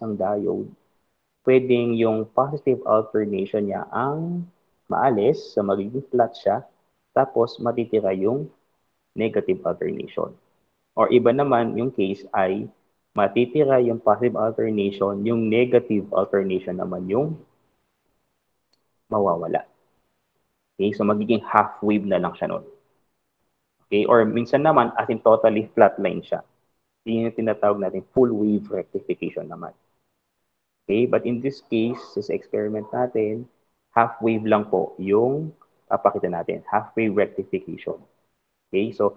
ang diode, pwedeng yung positive alternation niya ang maalis, so magiging flat siya, tapos matitira yung negative alternation. Or iba naman, yung case ay matitira yung positive alternation, yung negative alternation naman yung mawawala. Okay, so magiging half wave na lang siya nun. Okay, or minsan naman, as in totally flat line siya. Yun yung tinatawag natin full wave rectification naman. Okay, but in this case, sa experiment natin, half wave lang po yung papakita natin, half wave rectification. Okay, so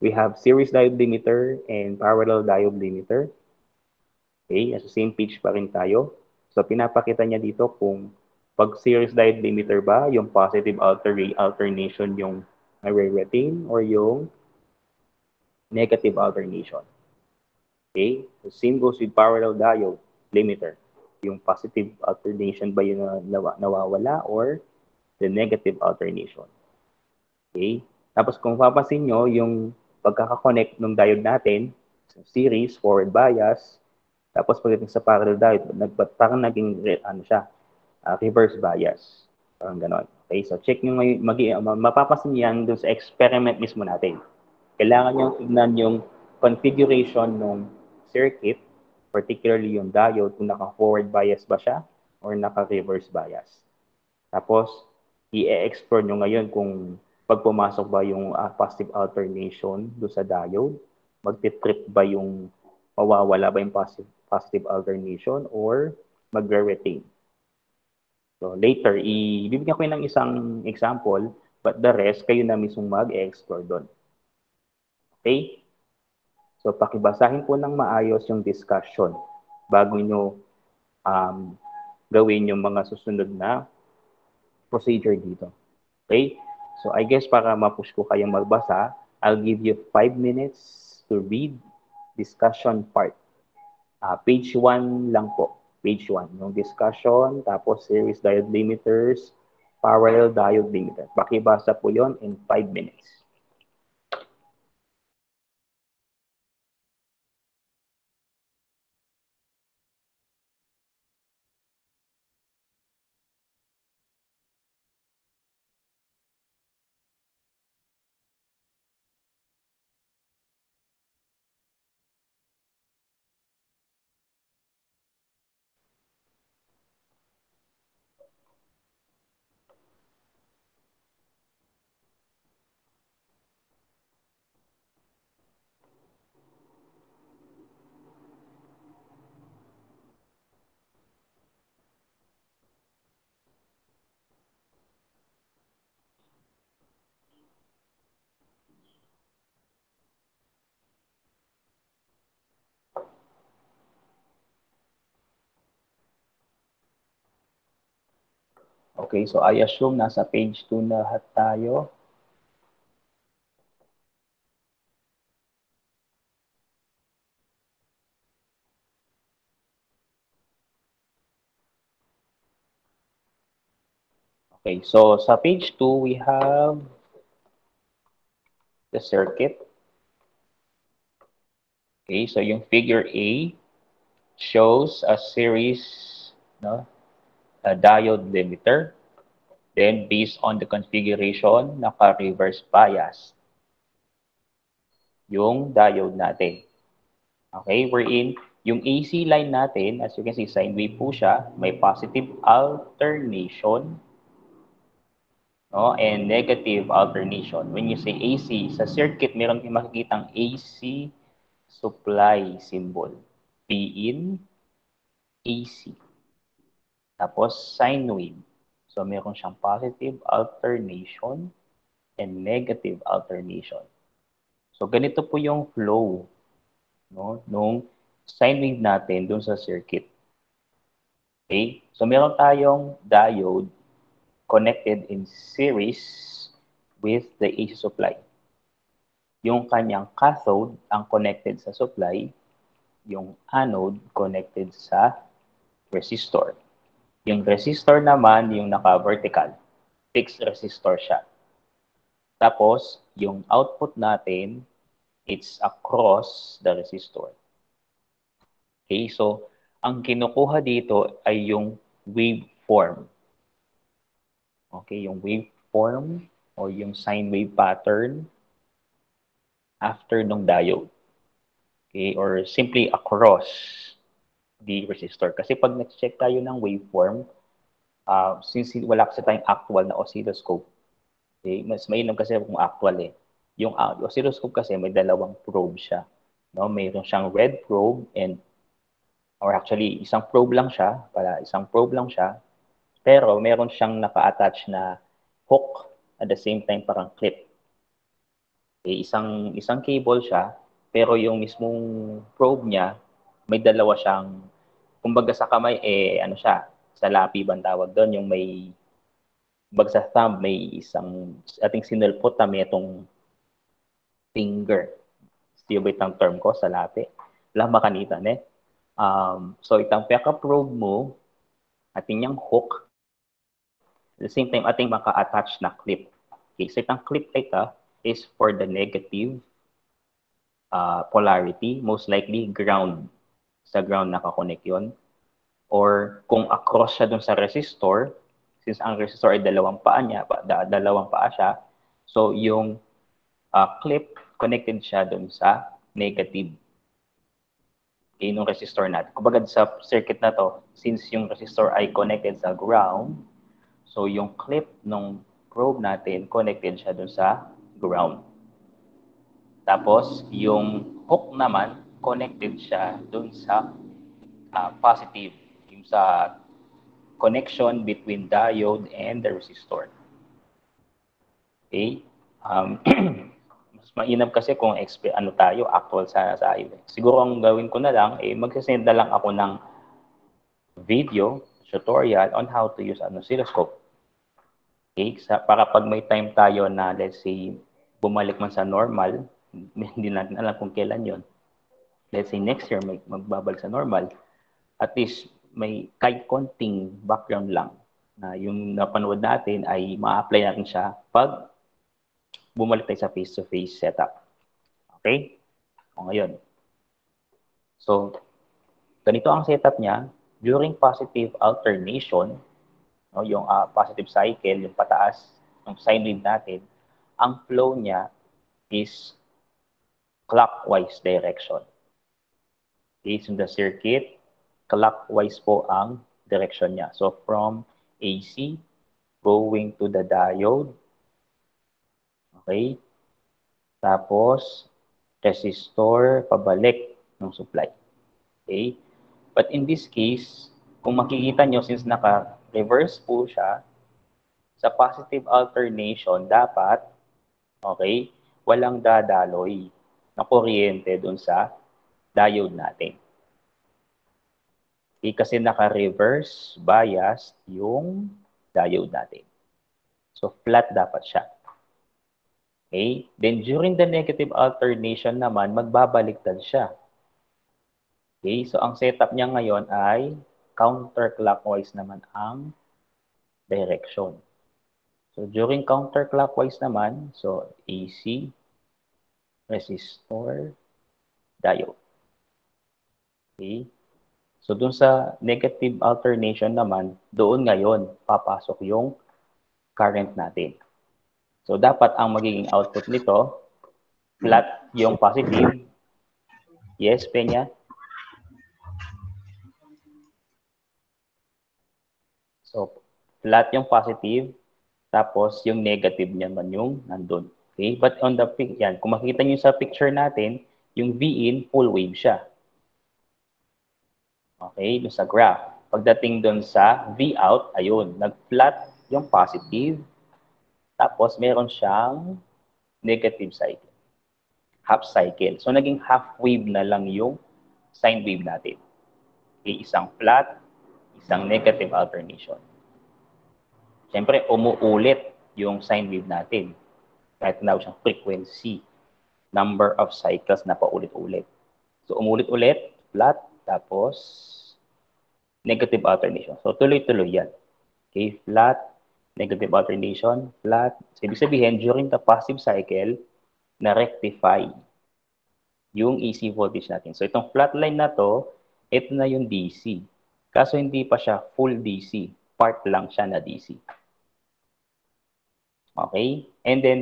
we have series diode limiter and parallel diode limiter. Okay, nasa same page pa rin tayo. So pinapakita niya dito kung pag series diode limiter ba, yung positive alternation yung retain or yung negative alternation. Okay, so same goes with parallel diode limiter. Yung positive alternation ba yung nawawala or the negative alternation. Okay, tapos kung papansin nyo, yung pagkakakonect ng diode natin, series, forward bias, tapos pagdating sa parallel diode, parang naging ano siya, reverse bias. Parang ganon. Okay, so check nyo ngayon, mapapasin yan dun sa experiment mismo natin. Kailangan nyo tignan yung configuration ng circuit, particularly yung diode, kung naka-forward bias ba siya or naka-reverse bias. Tapos, i-explore nyo ngayon kung pag pumasok ba yung positive alternation do sa diode, magti-trip ba yung mawawala ba yung positive alternation or magre-retain. So later, ibibigyan ko ng isang example, but the rest, kayo na mismo mag-explore doon. Okay? So pakibasahin po ng maayos yung discussion bago nyo gawin yung mga susunod na procedure dito. Okay? So I guess para ma-push ko kayong magbasa, I'll give you 5 minutes to read discussion part. Page 1 lang po. Page 1. Yung discussion, tapos series diode limiters, parallel diode limiter. Pakibasa po yon in 5 minutes. Okay, so I assume nasa page 2 na lahat tayo. Okay, so sa page 2, we have the circuit. Okay, so yung figure A shows a series, no, a diode limiter. Then, based on the configuration, naka-reverse bias yung diode natin. Okay, wherein yung AC line natin, as you can see, sine wave po siya, may positive alternation, no, and negative alternation. When you say AC, sa circuit, meron kayong makikitang AC supply symbol. P in AC. Tapos, sine wave. So, meron siyang positive alternation and negative alternation. So, ganito po yung flow, no, nung sine wave natin dun sa circuit. Okay? So, meron tayong diode connected in series with the AC supply. Yung kanyang cathode ang connected sa supply, yung anode connected sa resistor. Yung resistor naman, yung naka-vertical, fixed resistor siya. Tapos, yung output natin, it's across the resistor. Okay, so Ang kinukuha dito ay yung waveform. Okay, yung waveform o yung sine wave pattern after nung diode. Okay, or simply across the resistor. Kasi pag nag-check tayo ng waveform, since wala kasi tayong actual na oscilloscope, okay, mas mainam kasi kung actual eh. Yung oscilloscope kasi may dalawang probe siya. No? Mayroon siyang red probe or actually isang probe lang siya, pero meron siyang naka-attach na hook at the same time parang clip. Okay, isang cable siya, pero yung mismong probe niya may dalawa siyang, kumbaga sa kamay ano siya, sa lapi bang tawag doon, yung may bag sa thumb, may isang ating sinulpot na may itong finger. Stibay ang term ko sa lapi. Wala makanitan eh. So itang peka probe mo, ating yung hook, at the same time ating maka-attach na clip. Okay, so itang clip ito is for the negative polarity, most likely ground. Sa ground nakakonect yun. Or kung across siya dun sa resistor, since ang resistor ay dalawang paa niya, dalawang paa siya, so yung clip connected siya dun sa negative nung resistor natin. Kumbaga sa circuit na to, since yung resistor ay connected sa ground, so yung clip ng probe natin connected siya dun sa ground. Tapos yung hook naman connected siya dun sa positive, yung sa connection between diode and the resistor. Okay? Mas mainam kasi kung ano tayo, actual sa highway. Siguro ang gawin ko na lang, magsasend na lang ako ng video tutorial on how to use an oscilloscope. Okay? Para pag may time tayo na, let's say, bumalik man sa normal, hindi natin alam kung kailan yon. Let's say next year, magbabalik sa normal, at least may kahit konting background lang na yung napanood natin ay ma-apply natin siya pag bumalik tayo sa face-to-face setup. Okay? O ngayon. So, ganito ang setup niya. During positive alternation, no, yung positive cycle, yung pataas, yung sine wave natin, ang flow niya is clockwise direction. Okay, so the circuit, clockwise po ang direction niya. So, from AC going to the diode. Okay? Tapos, resistor, pabalik ng supply. Okay? But in this case, kung makikita nyo, since naka-reverse po siya, sa positive alternation, dapat, okay, walang dadaloy na kuryente dun sa diode natin. Okay, kasi naka-reverse bias yung diode natin. So, flat dapat siya. Okay? Then, during the negative alternation naman, magbabaliktad siya. Okay? So, ang setup niya ngayon ay counterclockwise naman ang direction. So, during counterclockwise naman, so, AC, resistor, diode. Okay? So, dun sa negative alternation naman, doon ngayon, papasok yung current natin. So, dapat ang magiging output nito, flat yung positive. Yes, Peña? So, flat yung positive, tapos yung negative niya man yung nandun. Okay? But on the yan, kung makikita niyo sa picture natin, yung V-in, full wave siya. Okay? Doon sa graph. Pagdating doon sa V-out, ayun, nag-flat yung positive, tapos meron siyang negative cycle. Half cycle. So, naging half wave na lang yung sine wave natin. Okay? Isang flat, isang negative alternation. Siyempre, umuulit yung sine wave natin. Kahit tinawag siyang frequency, number of cycles na paulit-ulit. So, umulit-ulit, flat, tapos negative alternation. So, tuloy-tuloy yan. Okay, flat, negative alternation, flat. So, ibig sabihin, during the positive cycle, na-rectify yung AC voltage natin. So, itong flat line na to Ito na yung DC. Kaso hindi pa siya full DC. Part lang siya na DC. Okay? And then,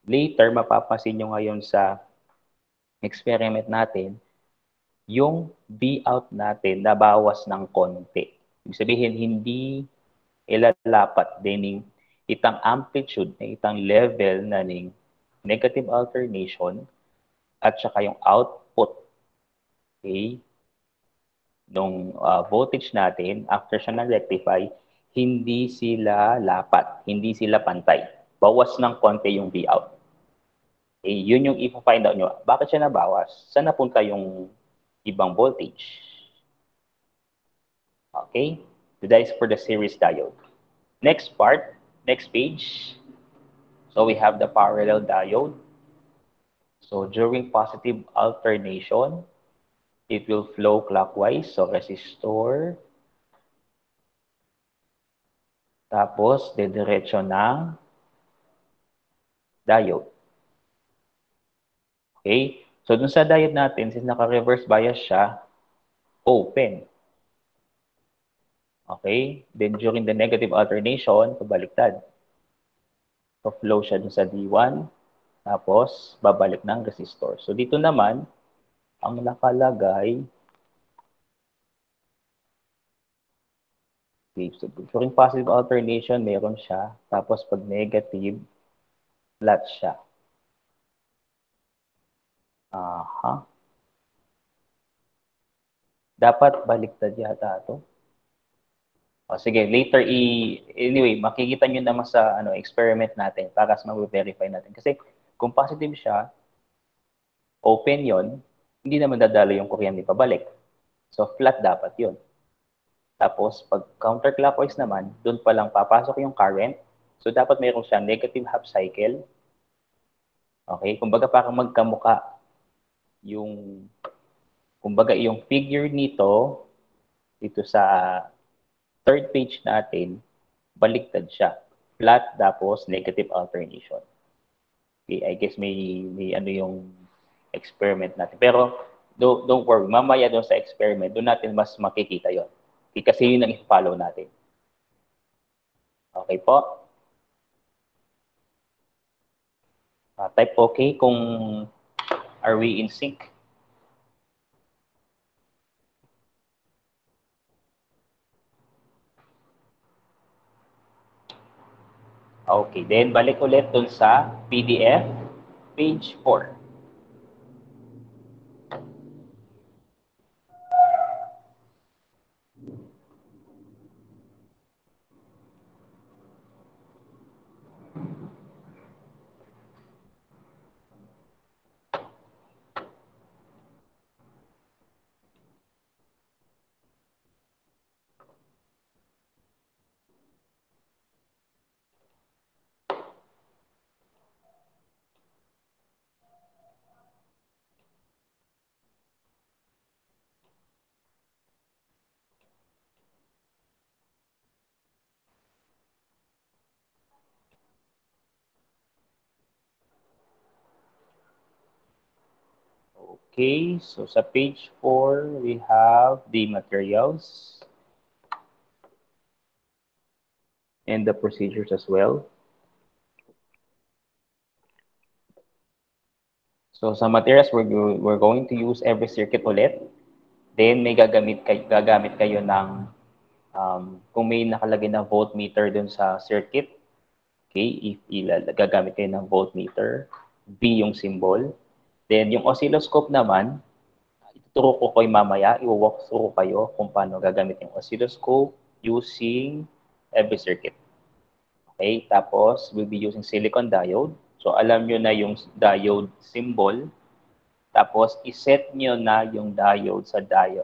later, mapapansin nyo ngayon sa experiment natin, yung B out natin nabawas ng konti. Ibig sabihin, hindi ilalapat din itang amplitude, itang level na ng negative alternation at saka yung output, okay, nung voltage natin, after siya na-rectify, hindi sila lapat, hindi sila pantay. Bawas ng konti yung V out. Okay, yun yung i-find out nyo. Bakit siya nabawas? Saan napunta yung ibang voltage? Okay, so that is for the series diode. Next part, next page. So we have the parallel diode. So during positive alternation, it will flow clockwise. So resistor, tapos dediretso ng diode. Okay? So dun sa diode natin, since naka-reverse bias siya, open. Okay? Then during the negative alternation, pabaliktad. So flow siya dun sa D1, tapos babalik ng resistor. So dito naman, ang nakalagay, okay, so during positive alternation, meron siya. Tapos pag negative, flat siya. Aha. Dapat baliktad yata ito. O, sige, later anyway, makikita nyo naman sa experiment natin para sa mag-verify natin. Kasi kung positive siya, open yon, hindi naman dadalo yung kuryente pabalik. So, flat dapat yon. Tapos, pag counterclockwise naman, doon pa lang papasok yung current. So, dapat mayroon siya negative half cycle. Okay? Kumbaga, parang magkamuka yung, kumbaga, yung figure nito, dito sa third page natin, baliktad siya. Flat, tapos negative alternation. Okay, I guess may ano yung experiment natin. Pero don't worry, mamaya doon sa experiment, doon natin mas makikita yon. Okay, kasi yun ang i-follow natin. Okay po? Type okay kung are we in sync? Okay, then balik ulit doon sa PDF, page 4. Okay, so sa page 4, we have the materials and the procedures as well. So sa materials, we're going to use every circuit ulit. Then may gagamit kayo ng kung may nakalagay na voltmeter dun sa circuit, okay, gagamit kayo ng voltmeter, V yung symbol. Then yung oscilloscope naman, ituturo ko kayo mamaya, i-walk through kayo kung paano gagamit yung oscilloscope using every circuit. Okay, tapos we'll be using silicon diode. So alam nyo na yung diode symbol. Tapos iset nyo na yung diode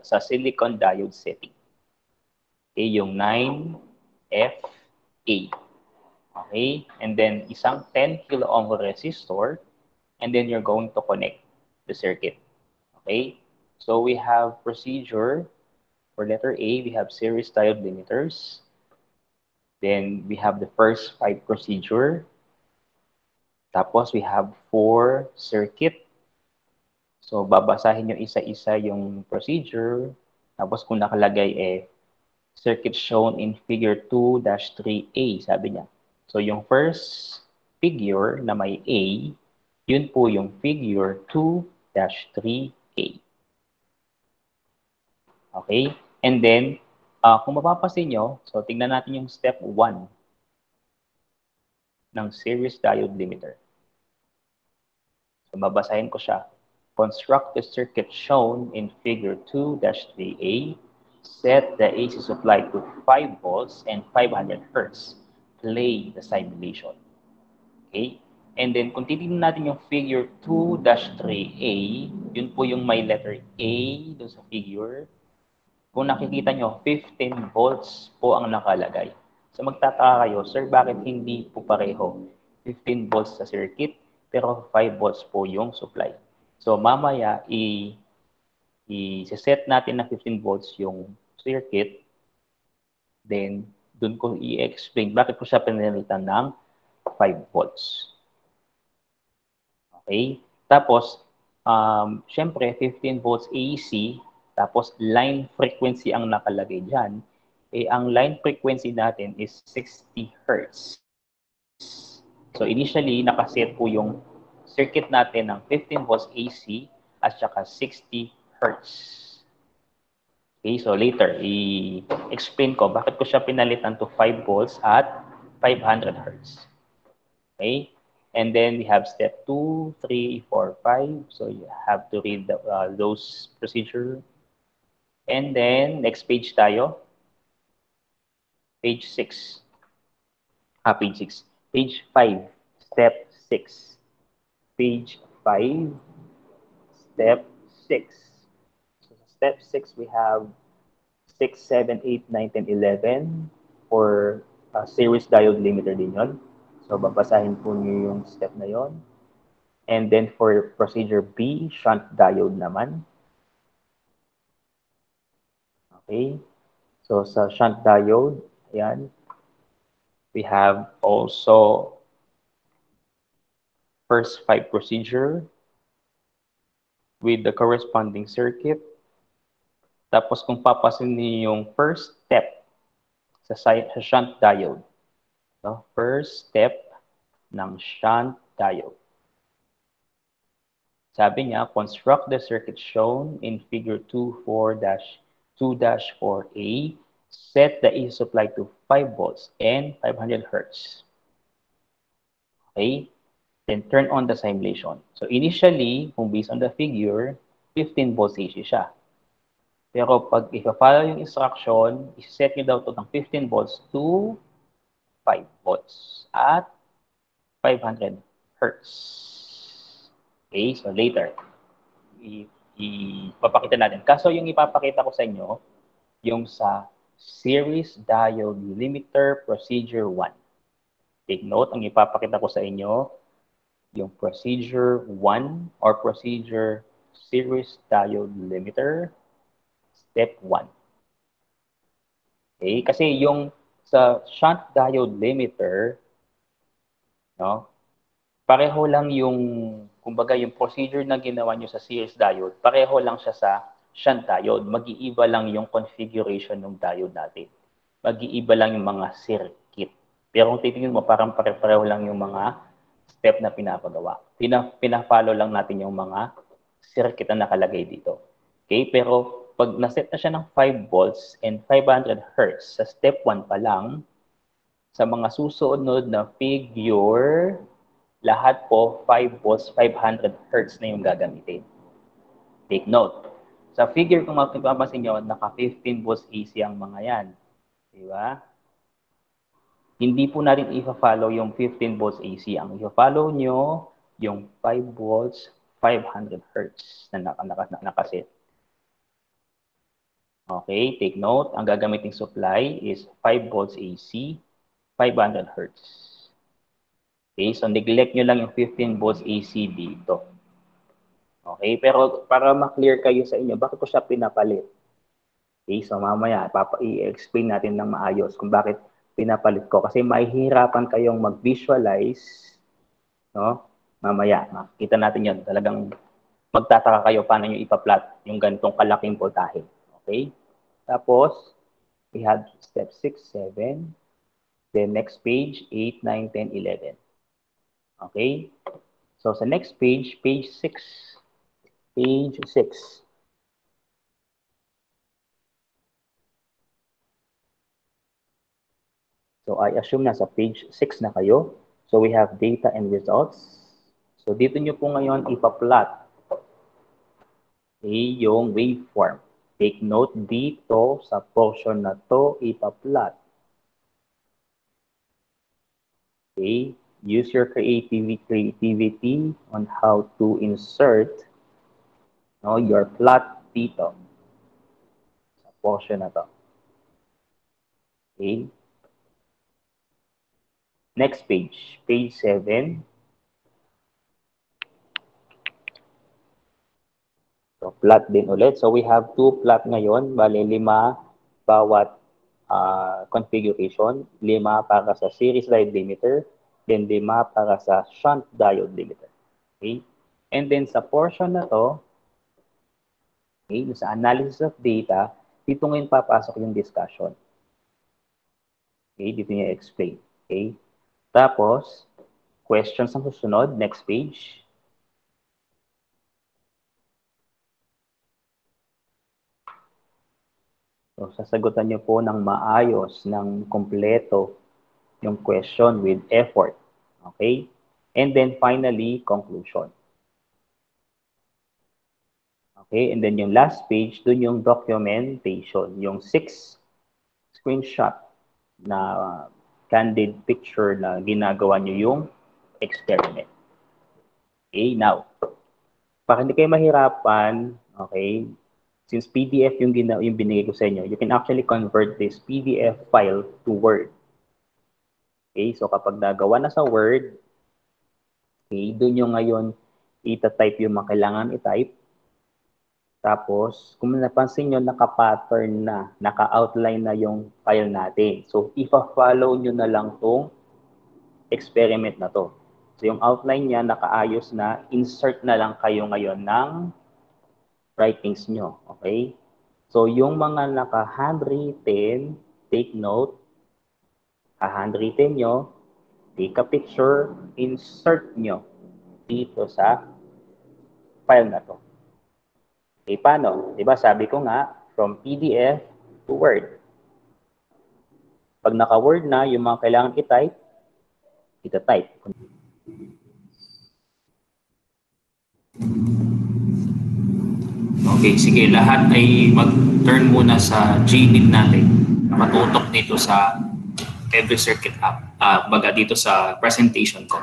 sa silicon diode setting. Okay, yung 9FA. Okay, and then isang 10 kilo ohm resistor, and then you're going to connect the circuit. Okay, so we have procedure for letter A, we have series diode limiters. Then we have the first 5 procedure. Tapos we have 4 circuit. So babasahin nyo isa-isa yung procedure. Tapos kung nakalagay circuit shown in figure 2-3A, sabi niya. So yung first figure na may A, yun po yung figure 2-3A. Okay? And then, kung mapapansin nyo, so tingnan natin yung step 1 ng series diode limiter. So babasahin ko siya. Construct the circuit shown in figure 2-3A. Set the AC supply to 5 volts and 500 Hz. Play the simulation. Okay? And then, kung titignan natin yung figure 2-3A, yun po yung may letter A doon sa figure. Kung nakikita nyo, 15 volts po ang nakalagay. So magtataka kayo, sir, bakit hindi po pareho? 15 volts sa circuit, pero 5 volts po yung supply. So mamaya, i-set natin na 15 volts yung circuit, then dun ko i-explain bakit po siya pinalitan ng 5 volts. Okay? Tapos, syempre, 15 volts AC, tapos line frequency ang nakalagay dyan. Ang line frequency natin is 60 Hz. So, initially, nakaset po yung circuit natin ng 15 volts AC at saka 60 Hz. Okay, so later, i-explain ko bakit ko siya pinalitan to 5 volts at 500 Hz. Okay? And then we have step 2, 3, 4, 5. So you have to read those procedure. And then, next page tayo. Page 6. Page 6. Page 5. Step 6. Page 5. Step 6. So step 6, we have 6, 7, 8, 9, 10, 11 for series diode limiter din yun. So, babasahin po niyo yung step na yon. And then for procedure B, shunt diode naman. Okay. So, sa shunt diode, ayan, we have also first 5 procedure with the corresponding circuit. Tapos, kung papasin niyo yung first step sa shunt diode. No? First step ng shunt diode. Sabi niya, construct the circuit shown in figure 2-4-2-4A. Set the AC supply to 5 volts and 500 Hz. Okay? Then turn on the simulation. So initially, kung based on the figure, 15 volts AC siya. Pero pag i-follow yung instruction, i-set nyo daw ito ng 15 volts to 5 volts at 500 Hz. Okay, so later, ipapakita natin. Kaso yung ipapakita ko sa inyo, yung sa series diode limiter procedure 1. Take note, ang ipapakita ko sa inyo, yung procedure 1 or procedure series diode limiter, step 1. Okay, kasi yung sa shunt diode limiter, no, pareho lang yung, kumbaga yung procedure na ginawa nyo sa series diode, pareho lang siya sa shunt diode. Mag-iiba lang yung configuration ng diode natin. Mag-iiba lang yung mga circuit. Pero kung titingin mo, parang pare-pareho lang yung mga step na pinapagawa. Pina-follow lang natin yung mga circuit na nakalagay dito. Okay? Pero pag naset na siya ng 5 volts and 500 Hz, sa step 1 pa lang, sa mga susunod na figure, lahat po 5 volts, 500 Hz na yung gagamitin. Take note. Sa figure, kung mapapansin nyo, naka 15 volts AC ang mga yan. Diba? Hindi po natin i-follow yung 15 volts AC. Ang i-follow nyo, yung 5 volts, 500 Hz na nakaset. Okay, take note. Ang gagamiting supply is 5 volts AC, 500 Hz. Okay, so neglect nyo lang yung 15 volts AC dito. Okay, pero para ma-clear kayo sa inyo, bakit ko siya pinapalit? Okay, so mamaya, i-explain natin ng maayos kung bakit pinapalit ko. Kasi mahihirapan kayong mag-visualize, no? Mamaya, makikita natin yan. Talagang magtataka kayo paano nyo ipa-plot yung ganitong kalaking voltahe. Okay? Tapos, we have step 6, 7. Then next page, 8, 9, 10, 11. Okay? So sa next page, page 6. Page 6. So I assume nasa page 6 na kayo. So we have data and results. So dito nyo po ngayon ipa-plot yung waveform. Take note dito sa portion na to ipa-plot. Okay? Use your creativity on how to insert your plot dito sa portion na to. Okay? Next page, page 7. So, plot din ulit. So, we have 2 plot ngayon. Bale, 5 bawat configuration. 5 para sa series diode limiter. Then, 5 para sa shunt diode limiter. Okay? And then, sa portion na to, okay, sa analysis of data, dito ngayon papasok yung discussion. Okay? Dito niya explain. Okay? Tapos, questions ang susunod. Next page. So, sasagutan niyo po ng maayos, ng kompleto yung question with effort. Okay? And then finally, conclusion. Okay? And then yung last page, dun yung documentation, yung 6 screenshot na candid picture na ginagawa niyo yung experiment. Okay? Now, para hindi kayo mahirapan, okay, since PDF yung binigay ko sa inyo, you can actually convert this PDF file to Word. Okay, so kapag nagawa na sa Word, okay, doon yung ngayon ita-type yung mga kailangan i-type. Tapos, kung napansin nyo, naka-pattern na, naka-outline na yung file natin. So, ipa-follow nyo na lang tong experiment na to. So, yung outline niya, nakaayos na, insert na lang kayo ngayon ng writings nyo. Okay? So, yung mga naka-handwritten, take note, handwritten nyo, take a picture, insert nyo dito sa file na to. Okay, paano? Diba, sabi ko nga, from PDF to Word. Pag naka-Word na, yung mga kailangan i-type, ita-type. Okay, sige. Lahat ay mag-turn muna sa GNID natin. Matutok dito sa every circuit app. Baga dito sa presentation ko.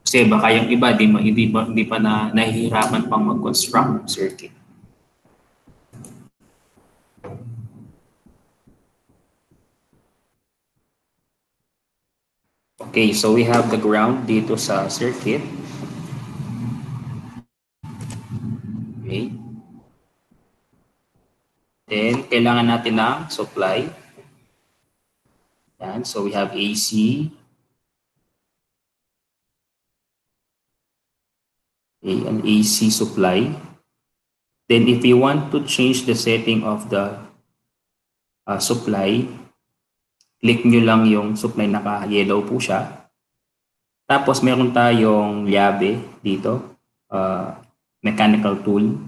Kasi baka yung iba, hindi pa na nahihirapan pang mag-construct circuit. Okay, so we have the ground dito sa circuit. Okay. Then, kailangan natin ng supply. Yan. So, we have AC. Okay, an AC supply. Then, if you want to change the setting of the supply, click nyo lang yung supply, naka-yellow po siya. Tapos, meron tayong llave dito. Mechanical tool.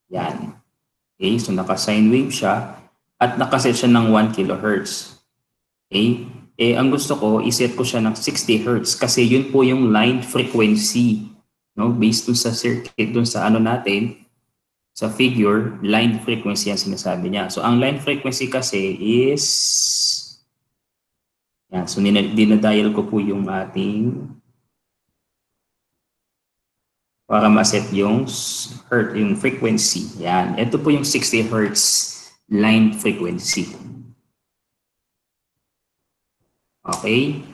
Yan. Okay, so naka-sine wave siya at nakaset siya ng 1 kHz. Okay? Ang gusto ko, iset ko siya ng 60 Hz kasi yun po yung line frequency. No? Based dun sa circuit, dun sa ano natin, sa figure, line frequency ang sinasabi niya. So, ang line frequency kasi is, yan, so dinadial ko po yung ating para ma-set yung frequency. Yan. Ito po yung 60 Hz line frequency. Okay?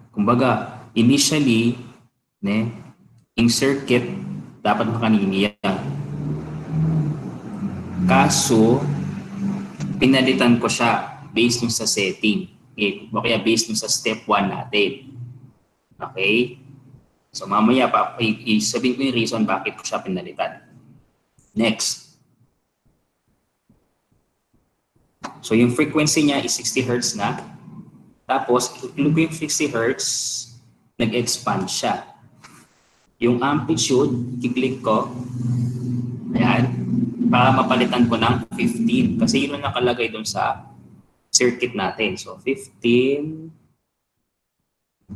Kumbaga, initially, yung circuit, dapat makaniniya. Kaso, pinalitan ko siya based sa setting. Okay? O kaya based sa step 1 natin. Okay? So mamaya pa, isabihin ko yung reason bakit ko siya pinalitan. Next. So yung frequency niya is 60 Hz na. Tapos, look yung 60 Hz, nag-expand siya. Yung amplitude, i-click ko. Ayan. Para mapalitan ko ng 15. Kasi yun ang nakalagay dun sa circuit natin. So, 15.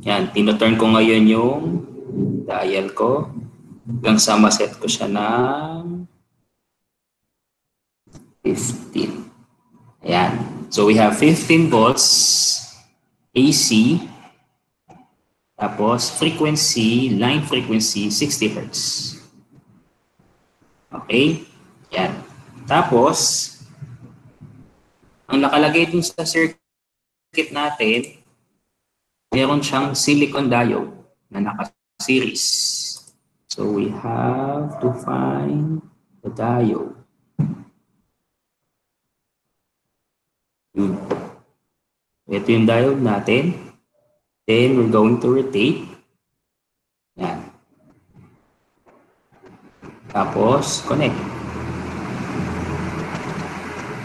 Yan. Tinoturn ko ngayon yung dial ko. Hanggang sa maset ko siya ng 15. Ayan. So, we have 15 volts AC. Tapos, frequency, line frequency, 60 Hz. Okay? Yan. Tapos, ang nakalagay dun sa circuit natin, meron siyang silicon diode na naka-series. So, we have to find the diode. Ito yung diode natin. Then, we're going to rotate. Yan. Tapos, connect.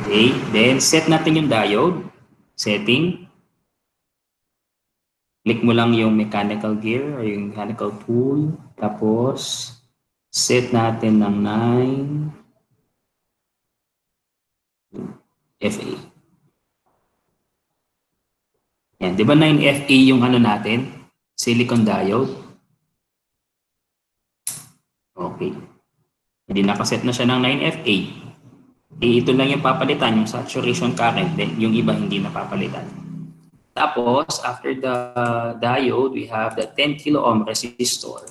Okay. Then, set natin yung diode. Setting. Click mo lang yung mechanical gear or yung mechanical tool. Tapos, set natin ng 9 FA. Yan, di ba 9FA yung ano natin? Silicon diode. Okay. Hindi nakaset na siya ng 9FA. Ito lang yung papalitan, yung saturation current. Then, yung iba hindi napapalitan. Tapos, after the diode, we have the 10 kilo ohm resistor.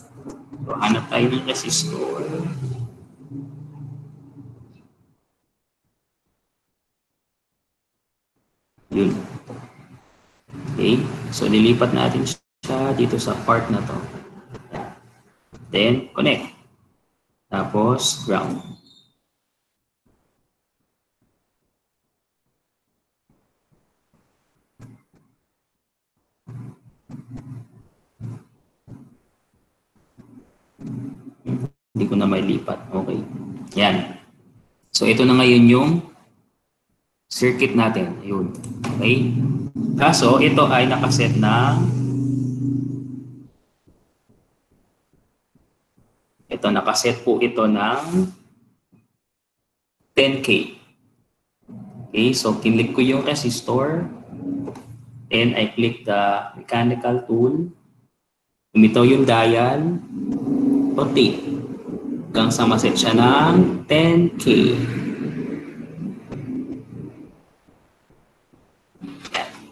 So, hanap tayo ng resistor. Yun. Okay, so nilipat natin siya dito sa part na to. Then, connect. Tapos, ground. Hindi ko na may lipat. Okay. Yan. So, ito na ngayon yung circuit natin. Ayun. Okay. Kaso, ito ay nakaset ng nakaset po ito ng 10K. Okay, so kinlik ko yung resistor and I click the mechanical tool. Umitaw yung dial, rotate. Hanggang sa maset siya ng 10K.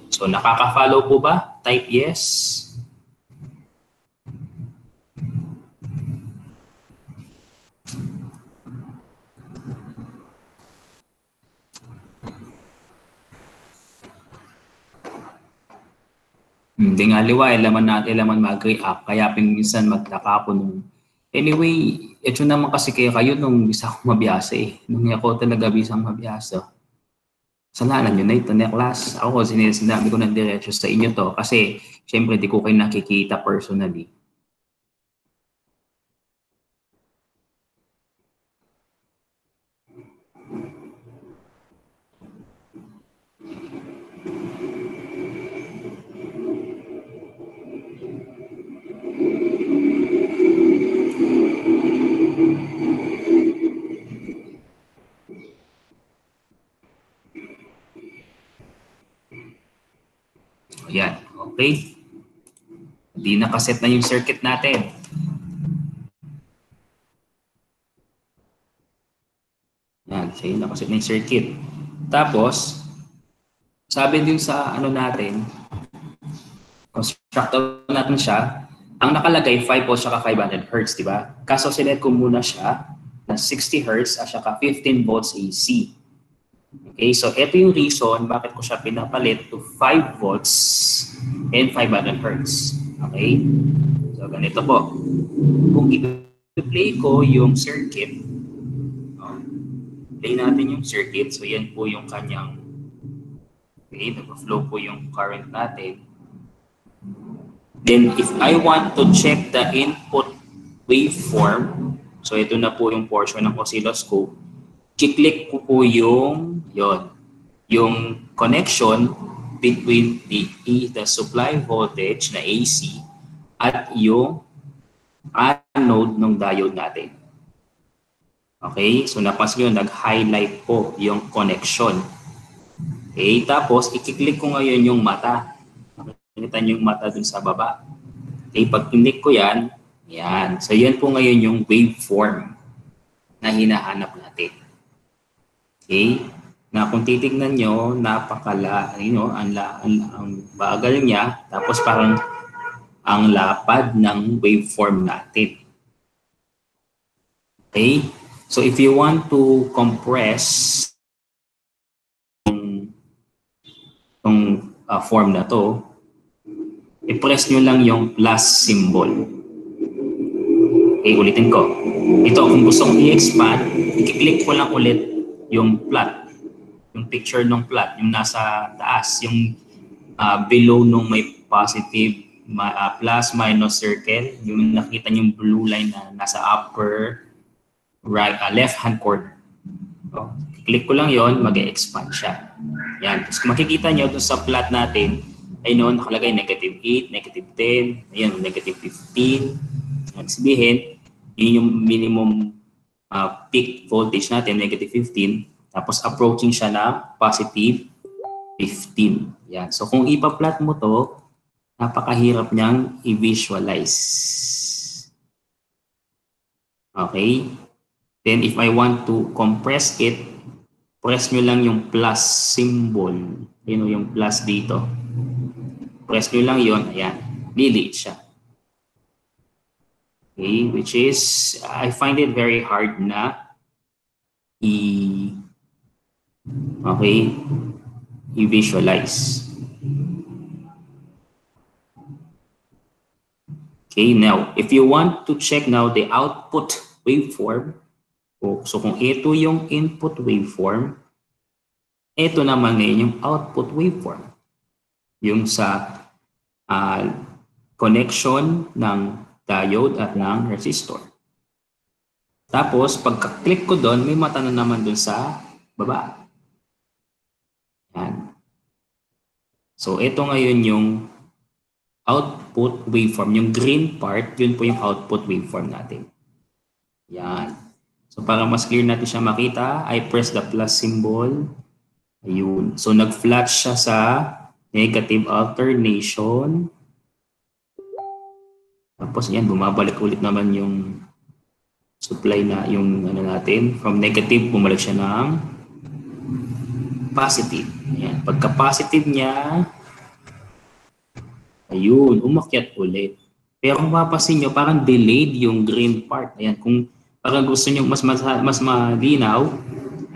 So, nakaka-follow po ba? Type yes. Hindi nga liwa, laman mag-react. Kaya minsan magkakapon. Anyway, ito naman kasi kayo nung bisa akong mabiyasa eh. Nung ako talaga bisang mabiyasa. Salanan nyo na ito na class. Ako, sinabi ko ng diretso sa inyo to kasi syempre di ko kayo nakikita personally. Ayan, okay. Hindi nakaset na yung circuit natin. Ayan, so yun, nakaset na yung circuit. Tapos, sabi din sa ano natin, constructor natin siya, ang nakalagay 5 volts saka 500 Hz, di ba? Kaso sinet ko muna siya na 60 Hz at saka 15 volts AC. Okay, so ito yung reason bakit ko siya pinapalit to 5 volts and 500 Hz. Okay? So ganito po. Kung i-play ko yung circuit, play natin yung circuit. So yan po yung kanyang, okay, nag-flow po yung current natin. Then if I want to check the input waveform, So ito na po yung portion ng oscilloscope. Kiklik ko po yung connection between the supply voltage na AC at yung anode ng diode natin. Okay, so napansin nyo, nag-highlight po yung connection. Okay, tapos ikiklik ko ngayon yung mata. Nakikita nyo yung mata dun sa baba. Okay, pag click ko yan. So yan po ngayon yung waveform na hinahanap natin. Okay, na kung titignan nyo, ang bagal niya, tapos parang ang lapad ng waveform natin. Okay, so if you want to compress yung form na to, i-press nyo lang yung plus symbol. Okay, ulitin ko. Ito, kung gusto kong i-expand, i-click ko lang ulit yung plot, yung picture ng plot, yung nasa taas, yung below nung may positive, plus, minus circle, yung nakita nyo yung blue line na nasa upper right, left-hand corner. So, click ko lang yon, mag-expand siya. Yan. Tapos kung makikita nyo doon sa plot natin, ay noon nakalagay negative 8, negative 10, ayan, negative 15. Yan, sabihin, yun yung minimum peak voltage natin, negative 15. Tapos approaching siya na positive 15. Yan. So kung ipa-plot mo to, napakahirap niyang i-visualize. Okay? Then if I want to compress it, press nyo lang yung plus symbol. Yung plus dito. Press nyo lang yun. Ayan. Liliit siya. Okay? Which is, I find it very hard na i-visualize. Okay, now, if you want to check now the output waveform, so kung ito yung input waveform, ito naman ngayon yung output waveform. Yung sa connection ng diode at ng resistor. Tapos, pagka-click ko doon, may mata na naman doon sa baba. Yan. So, ito ngayon yung output waveform. Yung green part, yun po yung output waveform natin. Yan. So, para mas clear natin siya makita, I press the plus symbol. Ayun. So, nag-flat siya sa negative alternation. Tapos, yan, bumabalik ulit naman yung supply na yung natin. From negative, bumalik siya ng positive. Ayan. Pagka-positive niya, ayun, umakyat ulit. Pero kung mapapansin nyo, parang delayed yung green part. Ayan, kung parang gusto nyo mas malinaw,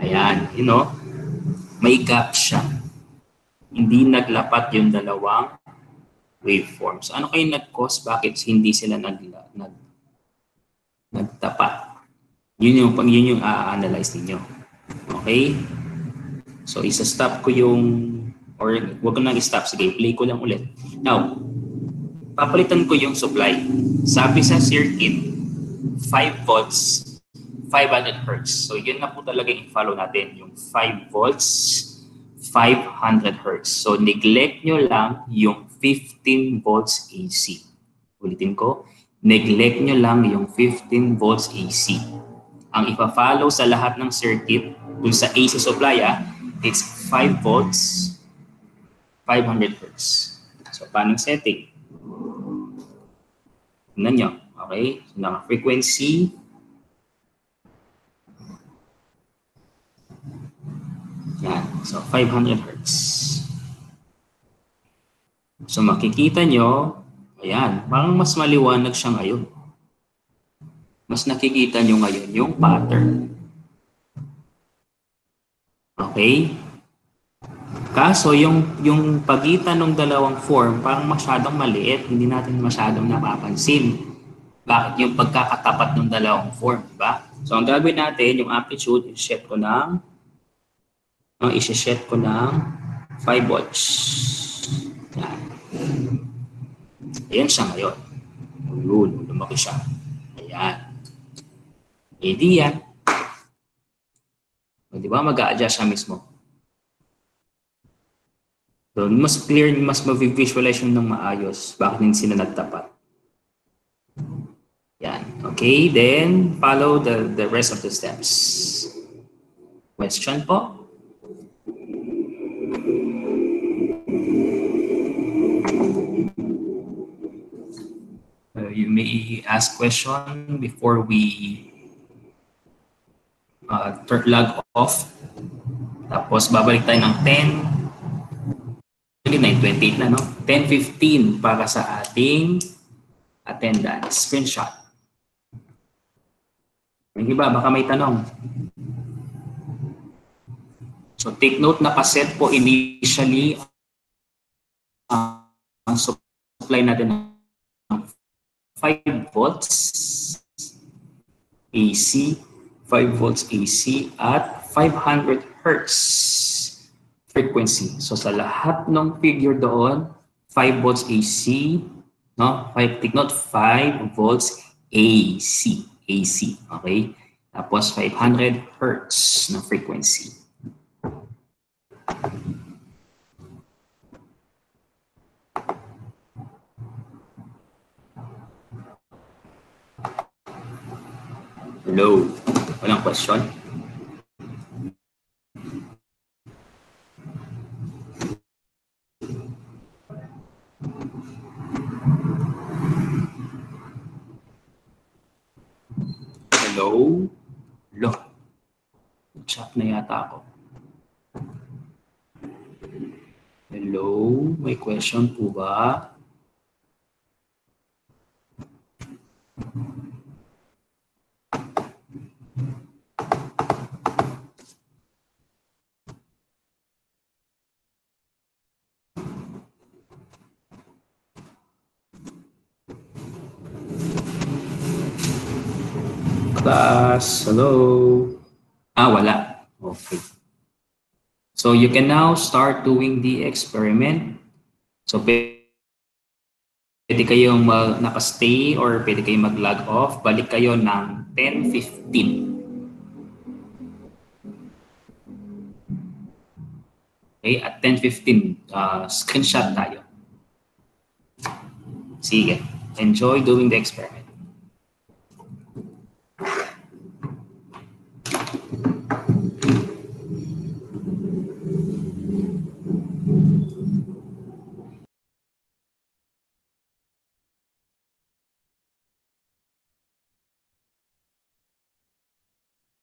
ayan, may gap siya. Hindi naglapat yung dalawang waveforms. Ano kayo nag-cause? Bakit hindi sila nagtapat? Yun yung a-analyze ninyo. Okay? So, isa-stop ko yung, or wag ko nang i-stop. Sige, play ko lang ulit. Now, papalitan ko yung supply. Sabi sa circuit, 5 volts, 500 Hz. So, yun na po talaga i-follow natin. Yung 5 volts, 500 Hz. So, neglect nyo lang yung 15 volts AC. Ulitin ko, neglect nyo lang yung 15 volts AC. Ang ipa-follow sa lahat ng circuit, dun sa AC supply, it's 5 volts, 500 Hz. So, paano setting? Tingnan nyo. Okay? So, naka-frequency. Yan. So, 500 Hz. So, makikita nyo, ayan, parang mas maliwanag siya ngayon. Mas nakikita nyo ngayon yung pattern. Okay? Kaso, yung pagitan ng dalawang form, parang masyadong maliit, hindi natin masyadong napapansin. Bakit yung pagkakatapat ng dalawang form, diba? So, ang gagawin natin, yung amplitude, i-set ko ng 5 volts. Yan. Ayan siya ngayon. Yun, lumaki siya. Ayan. di yan. O, di ba? Mag-a-adjust siya mismo. So, mas clear, mas ma-visualize yung ng maayos. Bakit hindi sila nagtapat? Yan. Okay, then follow the rest of the steps. Question po? You may ask question before we log off. Tapos babalik tayo ng 9:28 na, no? 10:15 para sa ating attendance. Screenshot. Yung iba, baka may tanong. So take note, nakaset po initially ang supply natin ng 5 volts AC, 5 volts AC at 500 Hertz frequency. So sa lahat ng figure doon, 5 volts AC, no? Take note, 5 volts AC. AC, okay? Tapos 500 Hertz na frequency. Hello? Walang question? Hello? Hello? Chat na yata ako. Hello? May question po ba? Class, hello? Wala. Okay. So you can now start doing the experiment. So pwede kayong nakastay or pwede kayong mag-log off. Balik kayo ng 10:15. Okay, at 10:15, screenshot tayo. Sige, enjoy doing the experiment.